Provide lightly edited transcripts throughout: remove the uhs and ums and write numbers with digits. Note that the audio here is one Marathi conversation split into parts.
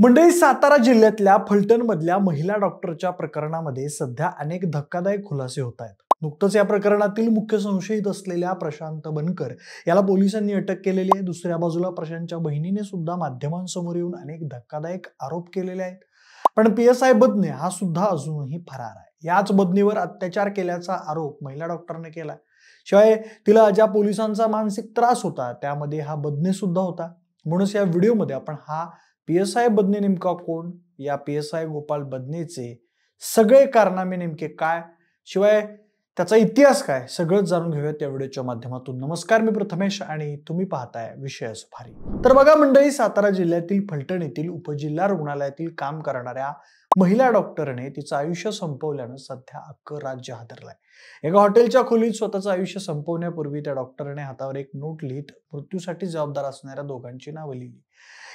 मंडळी, सातारा जिल्ह्यातल्या फलटण मधल्या महिला डॉक्टरच्या प्रकरणामध्ये सध्या अनेक धक्कादायक खुलासे होत आहेत. नुकतंच या प्रकरणातील मुख्य संशयित असलेल्या प्रशांत बनकर याला पोलिसांनी अटक केलेली आहे. दुसऱ्या बाजूला प्रशांतच्या बहिणीने सुद्धा माध्यमांसमोर येऊन अनेक धक्कादायक आरोप केलेले आहेत. पण PSI बदने हा सुद्धा अजूनही फरार आहे. याच बदनीवर अत्याचार केल्याचा आरोप महिला डॉक्टरने केला. शिवाय तिला ज्या पोलिसांचा मानसिक त्रास होता त्यामध्ये हा बदने सुद्धा होता. म्हणूनच या व्हिडिओमध्ये आपण हा PSI बदने नेमका कोण, या PSI गोपाल बदनेचे सगळे कारनामे नेमके काय, शिवाय त्याचा इतिहास काय, सगळं जाणून घेऊयात या व्हिडिओच्या माध्यमातून. नमस्कार, मी प्रथमेश आणि तुम्ही पाहताय विषयच भारी. तर बघा मंडळी, सातारा जिल्ह्यातील फलटण येथील उपजिल्हा रुग्णालयातील काम करणाऱ्या महिला डॉक्टरने तिचं आयुष्य संपवल्यानं सध्या अख्खं राज्य हादरलंय. एका हॉटेलच्या खोलीत स्वतःचं आयुष्य संपवण्यापूर्वी त्या डॉक्टरने हातावर एक नोट लिहित मृत्यूसाठी जबाबदार असणाऱ्या दोघांची नावं लिहिली.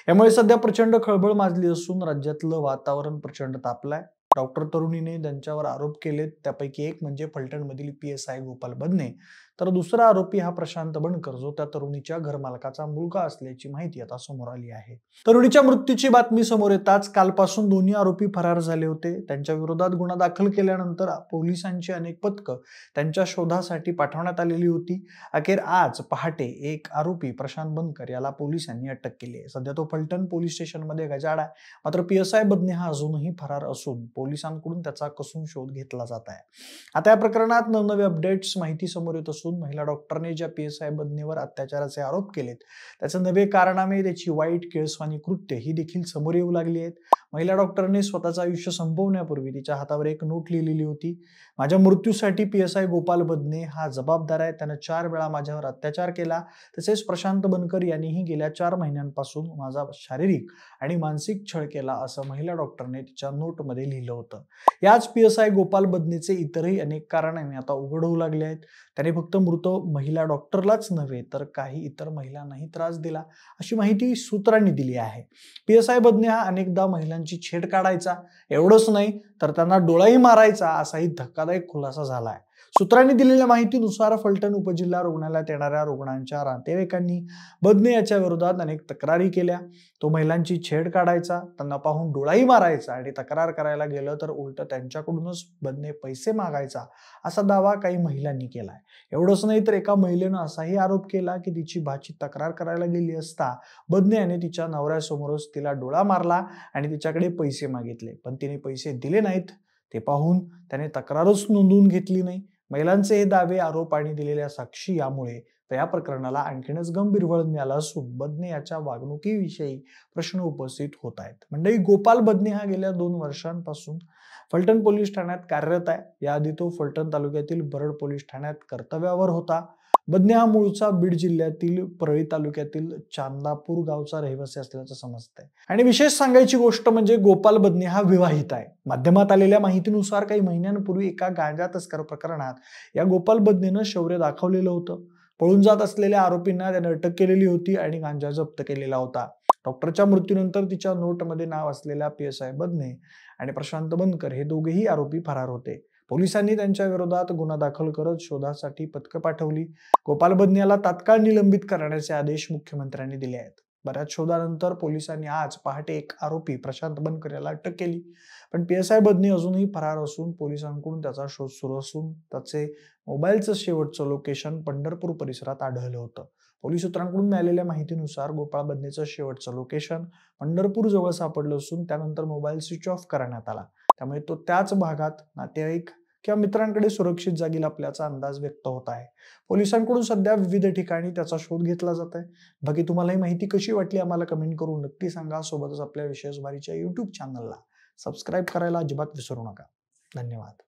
यामुळे सध्या प्रचंड खळबळ माजली असून राज्यातलं वातावरण प्रचंड तापलंय. डॉक्टर तरुणीने ज्यांच्यावर आरोप केलेत त्यापैकी एक म्हणजे फलटणमधील PSI गोपाल बदने, तर दुसरा आरोपी हा प्रशांत बनकर, जो त्या तरुणीच्या घरमालकाचा मुलगा असल्याची माहिती आता समोर आली आहे. तरुणीच्या मृत्यूची बातमी समोर येताच कालपासून दोन्ही आरोपी फरार झाले होते. त्यांच्या विरोधात गुन्हा दाखल केल्यानंतर पोलिसांची अनेक पथकं त्यांच्या शोधासाठी पाठवण्यात आलेली होती. अखेर आज पहाटे एक आरोपी प्रशांत बनकर याला पोलिसांनी अटक केली आहे. सध्या तो फलटण पोलीस स्टेशनमध्ये गजाआड आहे. मात्र PSI बदने हा अजूनही फरार असून पोलिसांकडून त्याचा कसून शोध घेतला जात आहे. आता या प्रकरणात नवनवे अपडेट्स माहिती समोर येत असून महिला डॉक्टरने ज्या PSI बदनेवर अत्याचाराचे आरोप केलेत त्याचे नवे कारनामे, त्याची वाईट केळसवानी कृत्य ही देखील समोर येऊ लागली आहेत. महिला डॉक्टरने स्वतःचं आयुष्य संपवण्यापूर्वी तिच्या हातावर एक नोट लिहिलेली होती. माझ्या मृत्यूसाठी PSI गोपाल बदने हा जबाबदार आहे. त्यानं 4 वेळा माझ्यावर अत्याचार केला. तसेच प्रशांत बनकर यांनीही गेल्या 4 महिन्यांपासून माझा शारीरिक आणि मानसिक छळ केला, असं महिला डॉक्टरने तिच्या नोटमध्ये लिहिलं होतं. याच PSI गोपाल बदनेचे इतरही अनेक कारणांनी आता उघड होऊ लागले आहेत. त्याने फक्त मृत महिला डॉक्टरलाच नव्हे तर काही इतर महिलांनाही त्रास दिला, अशी माहिती सूत्रांनी दिली आहे. PSI बदने हा अनेकदा महिलांची छेड काढायचा, एवढंच नाही तर त्यांना डोळाही मारायचा, असाही धक्कादायक खुलासा झालाय. सूत्रांनी दिलेल्या माहितीनुसार फलटण उपजिल्हा रुग्णालयात येणाऱ्या रुग्णांच्या नातेवाईकांनी बदने याच्या विरोधात अनेक तक्रारी केल्या. तो महिलांची छेड काढायचा, त्यांना पाहून डोळाही मारायचा आणि तक्रार करायला गेलं तर उलट त्यांच्याकडूनच बदने पैसे मागायचा, असा दावा काही महिलांनी केलाय. एवढंच नाही तर एका महिलेनं असाही आरोप केला की तिची भाची तक्रार करायला गेली असता बदने याने तिच्या नवऱ्यासमोरच तिला डोळा मारला आणि तिच्याकडे पैसे मागितले, पण तिने पैसे दिले नाहीत. ते पाहून त्याने तक्रारच नोंदवून घेतली नाही. महिलांचे हे दावे, आरोप आणि दिलेल्या साक्षी यामुळे या प्रकरणाला आणखीनच गंभीर वळण मिळालं असून बदने याच्या वागणुकीविषयी प्रश्न उपस्थित होत आहेत. मंडळी, गोपाल बदने हा गेल्या 2 वर्षांपासून फलटण पोलीस ठाण्यात कार्यरत आहे. याआधी तो फलटण तालुक्यातील बरड पोलीस ठाण्यात कर्तव्यावर होता. बदने हा मूळचा बीड जिल्ह्यातील परळी तालुक्यातील चांदापूर गावचा रहिवासी असल्याचं समजतंय. आणि विशेष सांगायची गोष्ट म्हणजे गोपाल बदने हा विवाहित आहे. माध्यमात आलेल्या माहितीनुसार काही महिन्यांपूर्वी एका गांजा तस्कर प्रकरणात या गोपाल बदनेनं शौर्य दाखवलेलं होतं. पळून जात असलेल्या आरोपींना त्याने अटक केलेली होती आणि गांजा जप्त केलेला होता. डॉक्टरच्या मृत्यूनंतर तिच्या नोटमध्ये नाव असलेल्या PSI बदने आणि प्रशांत बनकर हे दोघेही आरोपी फरार होते. पोलिसांनी त्यांच्या विरोधात गुन्हा दाखल करत शोधासाठी पथकं पाठवली. गोपाल बदने याला तात्काळ निलंबित करण्याचे आदेश मुख्यमंत्र्यांनी दिले आहेत. बऱ्याच शोधानंतर पोलिसांनी आज पहाटे एक आरोपी प्रशांत बनकर याला अटक केली. पण PSI बदने अजूनही फरार असून पोलिसांकडून त्याचा शोध सुरू असून त्याचे मोबाईलचं शेवटचं लोकेशन पंढरपूर परिसरात आढळलं होतं. पोलीस सूत्रांकडून मिळालेल्या माहितीनुसार गोपाळ बदनेचं शेवटचं लोकेशन पंढरपूर जवळ सापडलं असून त्यानंतर मोबाईल स्विच ऑफ करण्यात आला. त्यामुळे तो त्याच भागात नातेवाईक किंवा मित्रांकडे सुरक्षित जागी लपल्याचा अंदाज व्यक्त होत आहे. पोलिसांकडून सध्या विविध ठिकाणी त्याचा शोध घेतला जात आहे. बाकी तुम्हाला ही माहिती कशी वाटली आम्हाला कमेंट करून नक्की सांगा. सोबतच आपल्या विशेष भारीच्या YouTube चॅनलला सबस्क्राईब करायला अजिबात विसरू नका. धन्यवाद.